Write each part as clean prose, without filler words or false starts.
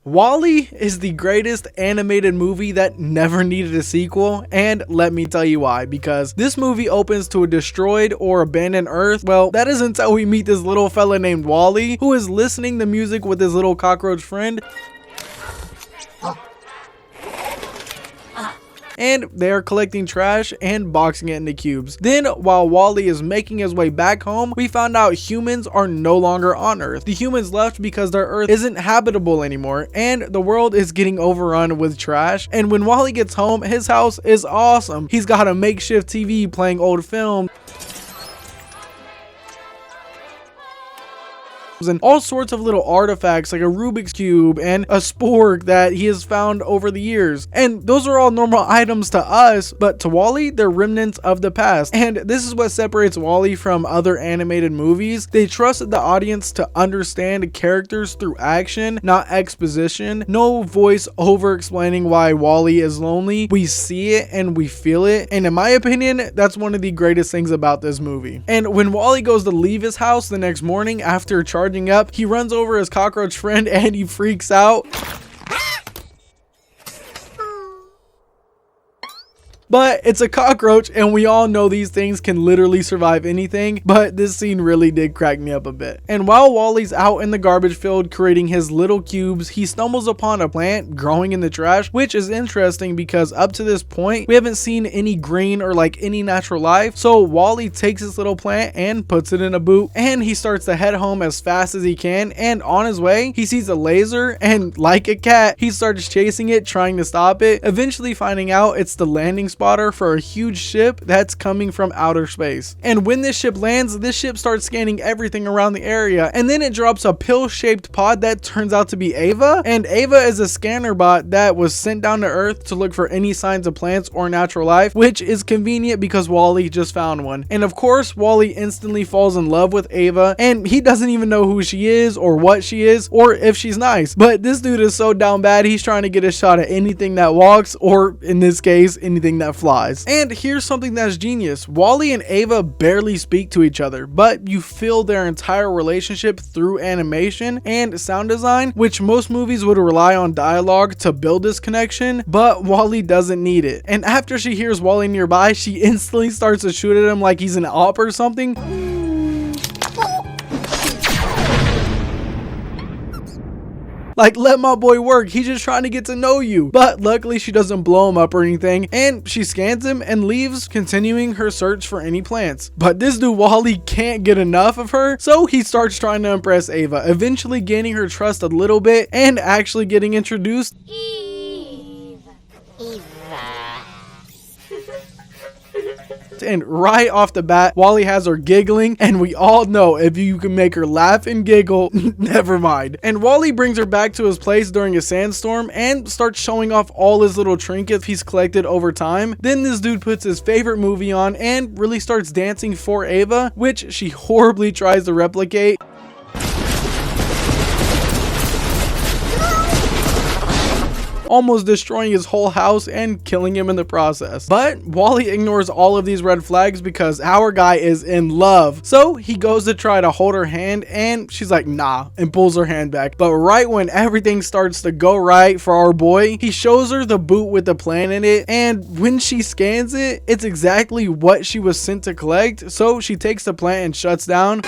WALL-E is the greatest animated movie that never needed a sequel, and let me tell you why. Because this movie opens to a destroyed or abandoned Earth. Well, that is until we meet this little fella named WALL-E, who is listening to music with his little cockroach friend. And they are collecting trash and boxing it into cubes. Then, while WALL-E is making his way back home, we found out humans are no longer on Earth. The humans left because their Earth isn't habitable anymore, and the world is getting overrun with trash. And when WALL-E gets home, his house is awesome. He's got a makeshift TV playing old film, and all sorts of little artifacts like a Rubik's Cube and a spork that he has found over the years. And those are all normal items to us, but to WALL-E, they're remnants of the past. And this is what separates WALL-E from other animated movies. They trusted the audience to understand characters through action, not exposition. No voice over explaining why WALL-E is lonely. We see it and we feel it. And in my opinion, that's one of the greatest things about this movie. And when WALL-E goes to leave his house the next morning after charging up, he runs over his cockroach friend and he freaks out. But it's a cockroach, and we all know these things can literally survive anything, but this scene really did crack me up a bit. And while WALL-E's out in the garbage field creating his little cubes, he stumbles upon a plant growing in the trash, which is interesting because up to this point, we haven't seen any green or like any natural life. So WALL-E takes this little plant and puts it in a boot, and he starts to head home as fast as he can. And on his way, he sees a laser, and like a cat, he starts chasing it, trying to stop it, eventually finding out it's the landing spotter for a huge ship that's coming from outer space. And when this ship lands, this ship starts scanning everything around the area, and then it drops a pill-shaped pod that turns out to be Ava. And Ava is a scanner bot that was sent down to Earth to look for any signs of plants or natural life, which is convenient because WALL-E just found one. And of course, WALL-E instantly falls in love with Ava, and he doesn't even know who she is or what she is or if she's nice. But this dude is so down bad, he's trying to get a shot at anything that walks, or in this case, anything that flies. And here's something that's genius. WALL-E and Ava barely speak to each other, but you feel their entire relationship through animation and sound design, which most movies would rely on dialogue to build this connection, but WALL-E doesn't need it. And after she hears WALL-E nearby, she instantly starts to shoot at him like he's an op or something. Like, let my boy work, he's just trying to get to know you. But luckily she doesn't blow him up or anything, and she scans him and leaves, continuing her search for any plants. But this dude WALL-E can't get enough of her, so he starts trying to impress Ava, eventually gaining her trust a little bit and actually getting introduced. And right off the bat, WALL-E has her giggling, and we all know if you can make her laugh and giggle, never mind. And WALL-E brings her back to his place during a sandstorm and starts showing off all his little trinkets he's collected over time. Then this dude puts his favorite movie on and really starts dancing for Ava, which she horribly tries to replicate. Almost destroying his whole house and killing him in the process. But WALL-E ignores all of these red flags because our guy is in love. So he goes to try to hold her hand, and she's like, nah, and pulls her hand back. But right when everything starts to go right for our boy, he shows her the boot with the plant in it, and when she scans it, it's exactly what she was sent to collect. So she takes the plant and shuts down.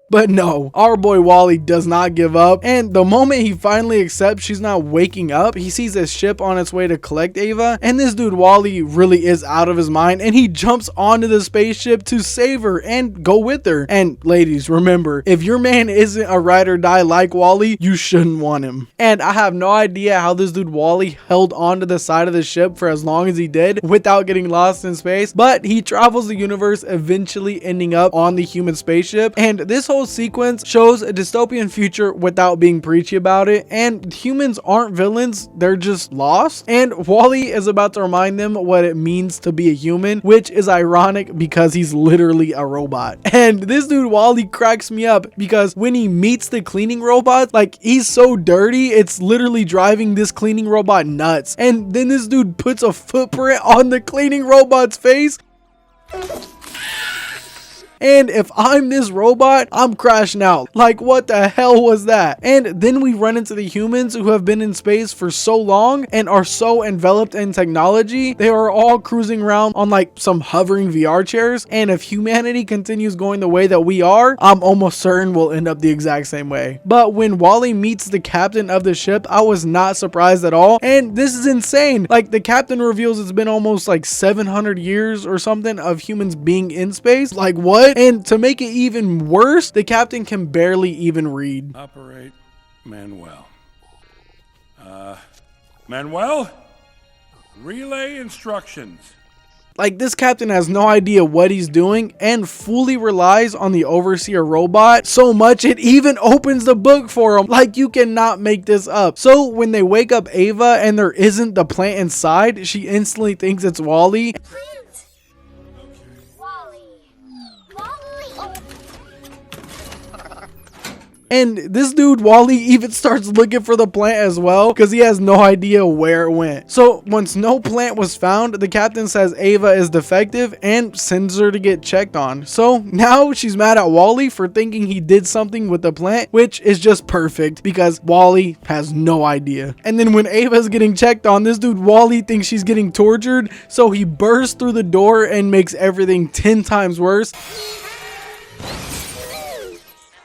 But no, our boy WALL-E does not give up, and the moment he finally accepts she's not waking up, he sees a ship on its way to collect Ava, and this dude WALL-E really is out of his mind, and he jumps onto the spaceship to save her and go with her. And ladies, remember, if your man isn't a ride or die like WALL-E, you shouldn't want him. And I have no idea how this dude WALL-E held onto the side of the ship for as long as he did without getting lost in space, but he travels the universe, eventually ending up on the human spaceship. And this whole sequence shows a dystopian future without being preachy about it, and humans aren't villains, they're just lost. And WALL-E is about to remind them what it means to be a human, which is ironic because he's literally a robot. And this dude WALL-E cracks me up because when he meets the cleaning robot, like, he's so dirty, it's literally driving this cleaning robot nuts. And then this dude puts a footprint on the cleaning robot's face. And if I'm this robot, I'm crashing out. Like, what the hell was that? And then we run into the humans who have been in space for so long and are so enveloped in technology. They are all cruising around on like some hovering VR chairs. And if humanity continues going the way that we are, I'm almost certain we'll end up the exact same way. But when Wally meets the captain of the ship, I was not surprised at all. And this is insane. Like, the captain reveals it's been almost like 700 years or something of humans being in space. Like, what? And to make it even worse, the captain can barely even read. Operate Manuel. Manuel? Relay instructions. Like, this captain has no idea what he's doing and fully relies on the overseer robot so much it even opens the book for him. Like, you cannot make this up. So when they wake up Ava and there isn't the plant inside, she instantly thinks it's Wally. And this dude, Wally, even starts looking for the plant as well because he has no idea where it went. So once no plant was found, the captain says Ava is defective and sends her to get checked on. So now she's mad at Wally for thinking he did something with the plant, which is just perfect because Wally has no idea. And then when Ava's getting checked on, this dude, Wally, thinks she's getting tortured. So he bursts through the door and makes everything 10 times worse.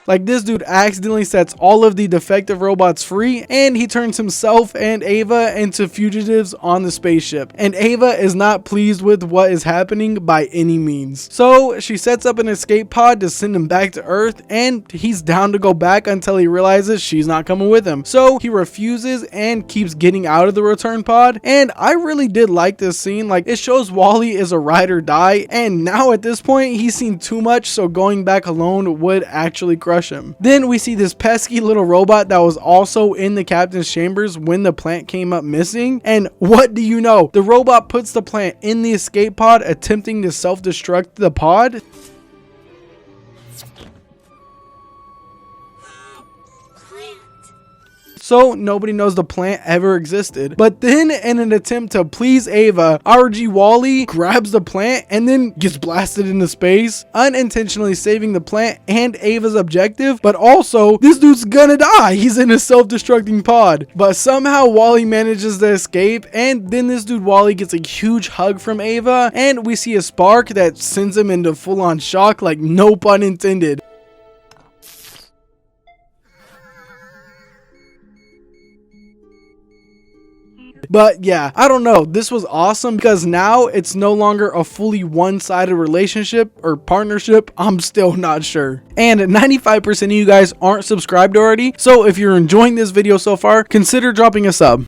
Like, this dude accidentally sets all of the defective robots free, and he turns himself and Ava into fugitives on the spaceship. And Ava is not pleased with what is happening by any means. So she sets up an escape pod to send him back to Earth, and he's down to go back until he realizes she's not coming with him. So he refuses and keeps getting out of the return pod. And I really did like this scene. Like, it shows Wally is a ride or die, and now at this point he's seen too much, so going back alone would actually crush him. Then we see this pesky little robot that was also in the captain's chambers when the plant came up missing. And what do you know? The robot puts the plant in the escape pod, attempting to self-destruct the pod. So nobody knows the plant ever existed. But then, in an attempt to please Ava, RG Wally grabs the plant and then gets blasted into space, unintentionally saving the plant and Ava's objective. But also, this dude's gonna die. He's in a self-destructing pod. But somehow Wally manages to escape, and then this dude Wally gets a huge hug from Ava, and we see a spark that sends him into full-on shock, like no pun intended. But yeah, I don't know. This was awesome because now it's no longer a fully one-sided relationship or partnership. I'm still not sure. And 95% of you guys aren't subscribed already. So if you're enjoying this video so far, consider dropping a sub.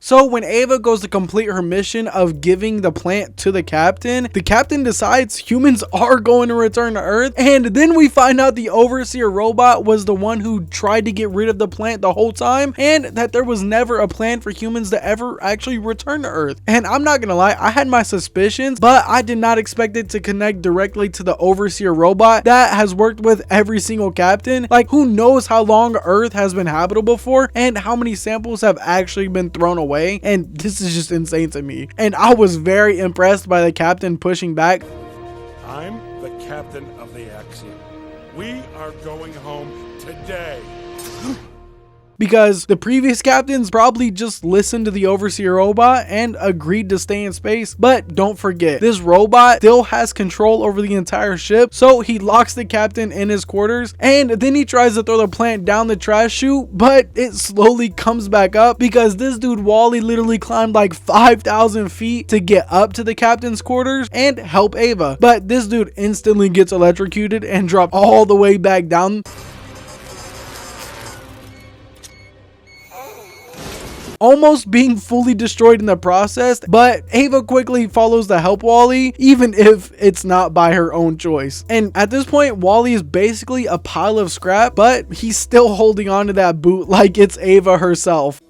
So when Ava goes to complete her mission of giving the plant to the captain decides humans are going to return to Earth. And then we find out the overseer robot was the one who tried to get rid of the plant the whole time, and that there was never a plan for humans to ever actually return to Earth. And I'm not gonna lie, I had my suspicions, but I did not expect it to connect directly to the overseer robot that has worked with every single captain. Like, who knows how long Earth has been habitable for and how many samples have actually been thrown away. And this is just insane to me. And I was very impressed by the captain pushing back. I'm the captain of the Axiom. We are going home today. Because the previous captains probably just listened to the overseer robot and agreed to stay in space. But don't forget, this robot still has control over the entire ship, so he locks the captain in his quarters, and then he tries to throw the plant down the trash chute, but it slowly comes back up because this dude Wally literally climbed like 5,000 feet to get up to the captain's quarters and help Ava. But this dude instantly gets electrocuted and dropped all the way back down. Almost being fully destroyed in the process, but Ava quickly follows to help Wally, even if it's not by her own choice. And at this point, Wally is basically a pile of scrap, but he's still holding on to that boot like it's Ava herself.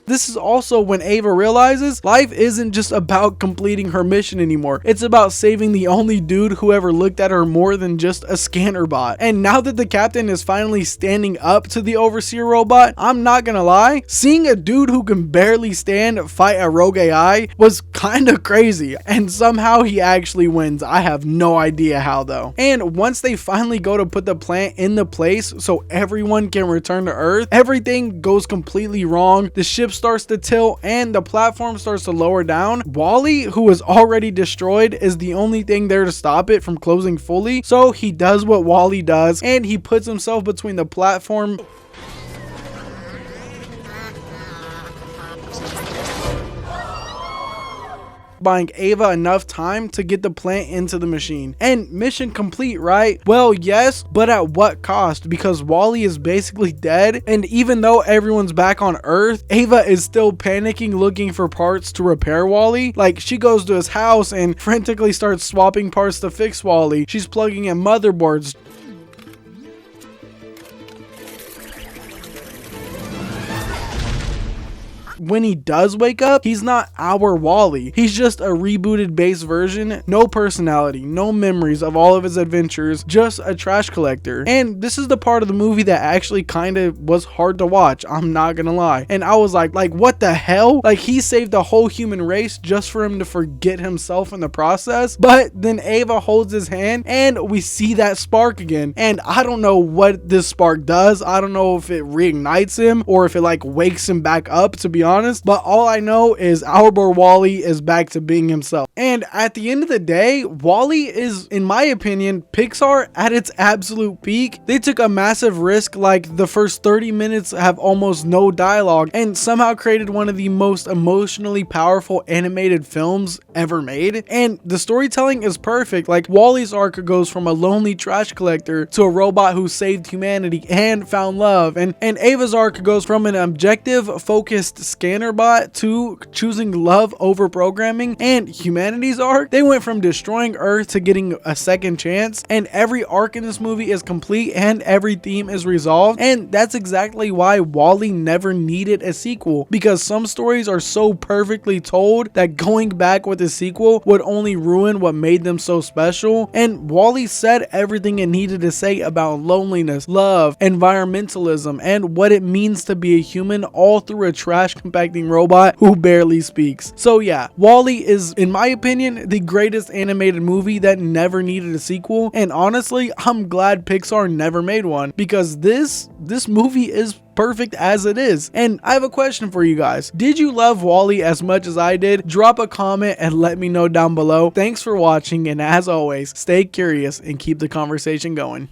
This is also when Ava realizes life isn't just about completing her mission anymore. It's about saving the only dude who ever looked at her more than just a scanner bot. And now that the captain is finally standing up to the overseer robot, I'm not gonna lie, seeing a dude who can barely stand fight a rogue AI was kinda crazy. And somehow he actually wins. I have no idea how though. And once they finally go to put the plant in the place so everyone can return to Earth, everything goes completely wrong. The ship starts to tilt and the platform starts to lower down. Wally, who is already destroyed, is the only thing there to stop it from closing fully. So he does what Wally does and he puts himself between the platform buying Ava enough time to get the plant into the machine. And mission complete, right? Well, yes, but at what cost? Because Wally is basically dead, and even though everyone's back on Earth, Ava is still panicking looking for parts to repair Wally. Like, she goes to his house and frantically starts swapping parts to fix Wally. She's plugging in motherboards, when he does wake up, he's not our Wally. He's just a rebooted base version, no personality, no memories of all of his adventures, just a trash collector. And this is the part of the movie that actually kind of was hard to watch, I'm not gonna lie. And I was like, what the hell? Like, he saved the whole human race just for him to forget himself in the process. But then Ava holds his hand and we see that spark again. And I don't know what this spark does. I don't know if it reignites him or if it like wakes him back up, to be honest, but all I know is our boy Wally is back to being himself. And at the end of the day, Wally is, in my opinion, Pixar at its absolute peak. They took a massive risk, like the first 30 minutes have almost no dialogue, and somehow created one of the most emotionally powerful animated films ever made. And the storytelling is perfect. Like, Wally's arc goes from a lonely trash collector to a robot who saved humanity and found love, and Ava's arc goes from an objective focused scanner bot to choosing love over programming. And humanity's arc, they went from destroying Earth to getting a second chance. And every arc in this movie is complete and every theme is resolved. And that's exactly why Wall-E never needed a sequel, because some stories are so perfectly told that going back with a sequel would only ruin what made them so special. And Wall-E said everything it needed to say about loneliness, love, environmentalism, and what it means to be a human, all through a trash compacting robot who barely speaks. So yeah, Wall-E is, in my opinion, the greatest animated movie that never needed a sequel. And honestly, I'm glad Pixar never made one, because this movie is perfect as it is. And I have a question for you guys. Did you love Wall-E as much as I did? Drop a comment and let me know down below. Thanks for watching, and as always, stay curious and keep the conversation going.